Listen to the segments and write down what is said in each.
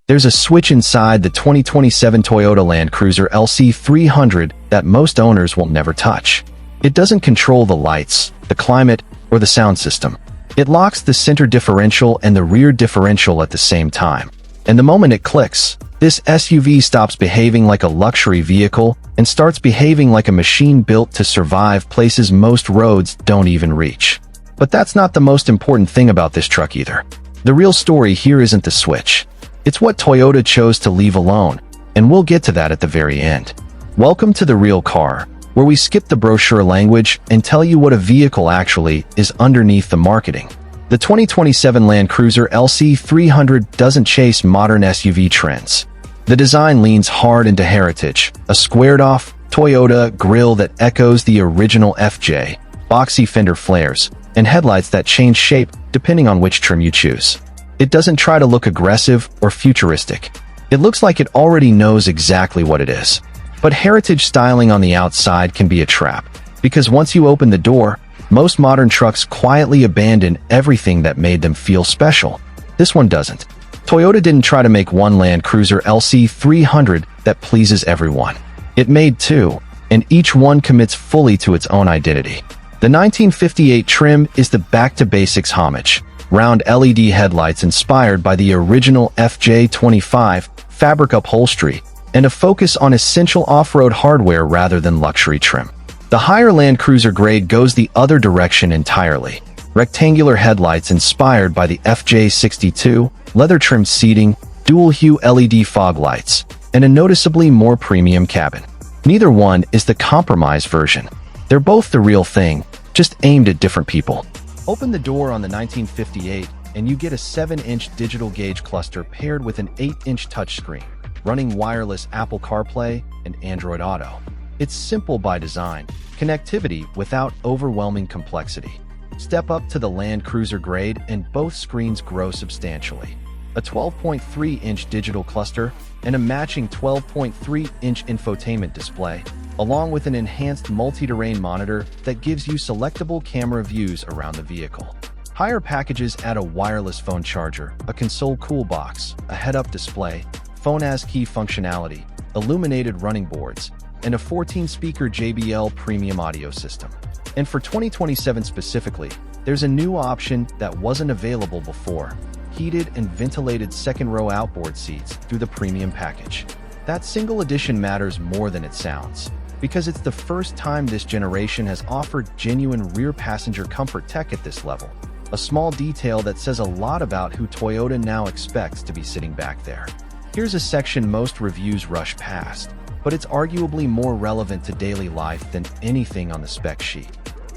There's a switch inside the 2027 Toyota Land Cruiser LC300 that most owners will never touch. It doesn't control the lights, the climate, or the sound system. It locks the center differential and the rear differential at the same time. And the moment it clicks, this SUV stops behaving like a luxury vehicle and starts behaving like a machine built to survive places most roads don't even reach. But that's not the most important thing about this truck either. The real story here isn't the switch. It's what Toyota chose to leave alone, and we'll get to that at the very end. Welcome to the real car, where we skip the brochure language and tell you what a vehicle actually is underneath the marketing. The 2027 Land Cruiser LC300 doesn't chase modern SUV trends. The design leans hard into heritage, a squared-off Toyota grille that echoes the original FJ, boxy fender flares, and headlights that change shape depending on which trim you choose. It doesn't try to look aggressive or futuristic. It looks like it already knows exactly what it is. But heritage styling on the outside can be a trap, because once you open the door, most modern trucks quietly abandon everything that made them feel special. This one doesn't. Toyota didn't try to make one Land Cruiser LC300 that pleases everyone. It made two, and each one commits fully to its own identity. The 1958 trim is the back-to-basics homage. Round LED headlights inspired by the original FJ25, fabric upholstery, and a focus on essential off-road hardware rather than luxury trim. The higher Land Cruiser grade goes the other direction entirely. Rectangular headlights inspired by the FJ62, leather-trimmed seating, dual-hue LED fog lights, and a noticeably more premium cabin. Neither one is the compromise version. They're both the real thing, just aimed at different people. Open the door on the 1958 and you get a 7-inch digital gauge cluster paired with an 8-inch touchscreen, running wireless Apple CarPlay and Android Auto. It's simple by design, connectivity without overwhelming complexity. Step up to the Land Cruiser grade and both screens grow substantially. A 12.3-inch digital cluster and a matching 12.3-inch infotainment display, along with an enhanced multi-terrain monitor that gives you selectable camera views around the vehicle. Higher packages add a wireless phone charger, a console cool box, a head-up display, phone as key functionality, illuminated running boards, and a 14-speaker JBL premium audio system. And for 2027 specifically, there's a new option that wasn't available before: heated and ventilated second-row outboard seats through the premium package. That single addition matters more than it sounds, because it's the first time this generation has offered genuine rear passenger comfort tech at this level. A small detail that says a lot about who Toyota now expects to be sitting back there. Here's a section most reviews rush past, but it's arguably more relevant to daily life than anything on the spec sheet.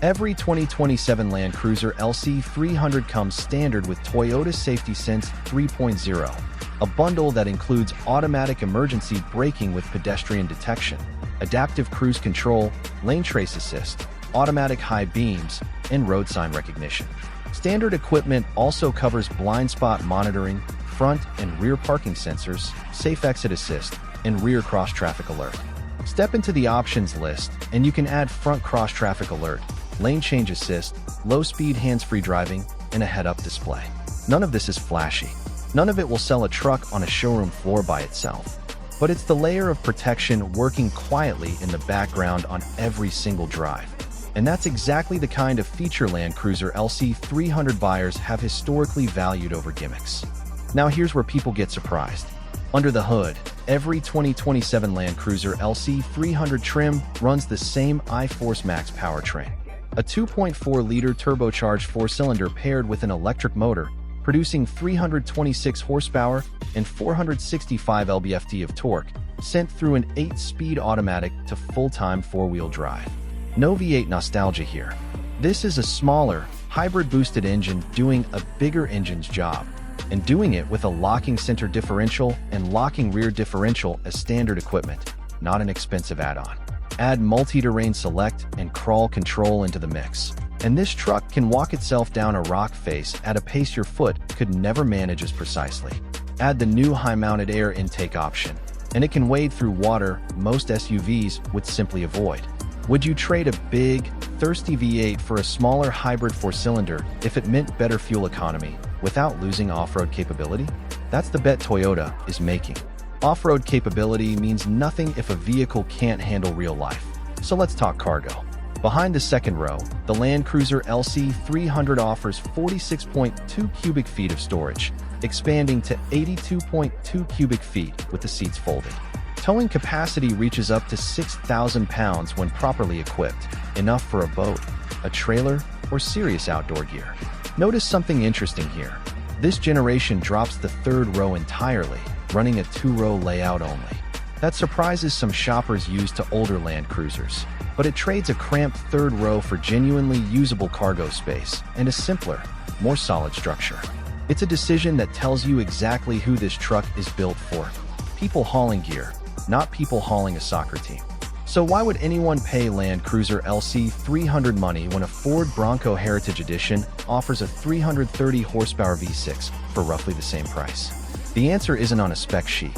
Every 2027 Land Cruiser LC300 comes standard with Toyota Safety Sense 3.0, a bundle that includes automatic emergency braking with pedestrian detection, adaptive cruise control, lane trace assist, automatic high beams, and road sign recognition. Standard equipment also covers blind spot monitoring, front and rear parking sensors, safe exit assist, and rear cross-traffic alert. Step into the options list, and you can add front cross-traffic alert, lane change assist, low-speed hands-free driving, and a head-up display. None of this is flashy. None of it will sell a truck on a showroom floor by itself. But it's the layer of protection working quietly in the background on every single drive. And that's exactly the kind of feature Land Cruiser LC300 buyers have historically valued over gimmicks. Now here's where people get surprised. Under the hood, every 2027 Land Cruiser LC300 trim runs the same iForce Max powertrain. A 2.4-liter turbocharged four-cylinder paired with an electric motor, producing 326 horsepower and 465 lb-ft of torque, sent through an 8-speed automatic to full-time four-wheel drive. No V8 nostalgia here. This is a smaller, hybrid-boosted engine doing a bigger engine's job, and doing it with a locking center differential and locking rear differential as standard equipment, not an expensive add-on. Add multi-terrain select and crawl control into the mix, and this truck can walk itself down a rock face at a pace your foot could never manage as precisely. Add the new high-mounted air intake option, and it can wade through water most SUVs would simply avoid. Would you trade a big, thirsty V8 for a smaller hybrid four-cylinder if it meant better fuel economy without losing off-road capability? That's the bet Toyota is making. Off-road capability means nothing if a vehicle can't handle real life. So let's talk cargo. Behind the second row, the Land Cruiser LC300 offers 46.2 cubic feet of storage, expanding to 82.2 cubic feet with the seats folded. Towing capacity reaches up to 6,000 pounds when properly equipped, enough for a boat, a trailer, or serious outdoor gear. Notice something interesting here. This generation drops the third row entirely, running a two-row layout only. That surprises some shoppers used to older Land Cruisers, but it trades a cramped third row for genuinely usable cargo space and a simpler, more solid structure. It's a decision that tells you exactly who this truck is built for. People hauling gear, not people hauling a soccer team. So why would anyone pay Land Cruiser LC300 money when a Ford Bronco Heritage Edition offers a 330 horsepower V6 for roughly the same price? The answer isn't on a spec sheet.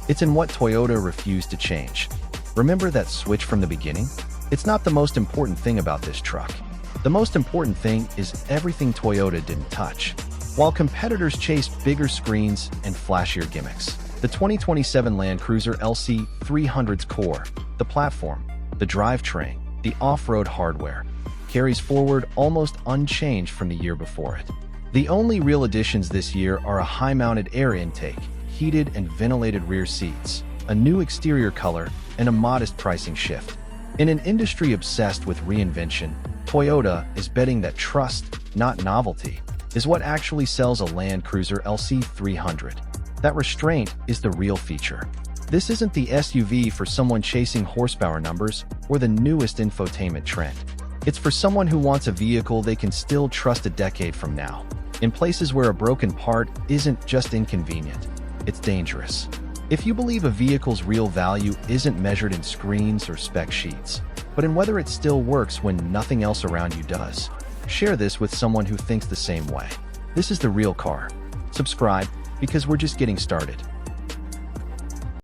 It's in what Toyota refused to change. Remember that switch from the beginning? It's not the most important thing about this truck. The most important thing is everything Toyota didn't touch. While competitors chased bigger screens and flashier gimmicks, the 2027 Land Cruiser LC300's core, the platform, the drivetrain, the off-road hardware, carries forward almost unchanged from the year before it. The only real additions this year are a high-mounted air intake, heated and ventilated rear seats, a new exterior color, and a modest pricing shift. In an industry obsessed with reinvention, Toyota is betting that trust, not novelty, is what actually sells a Land Cruiser LC300. That restraint is the real feature. This isn't the SUV for someone chasing horsepower numbers or the newest infotainment trend. It's for someone who wants a vehicle they can still trust a decade from now, in places where a broken part isn't just inconvenient, it's dangerous. If you believe a vehicle's real value isn't measured in screens or spec sheets, but in whether it still works when nothing else around you does, share this with someone who thinks the same way. This is The Real Car. Subscribe, because we're just getting started.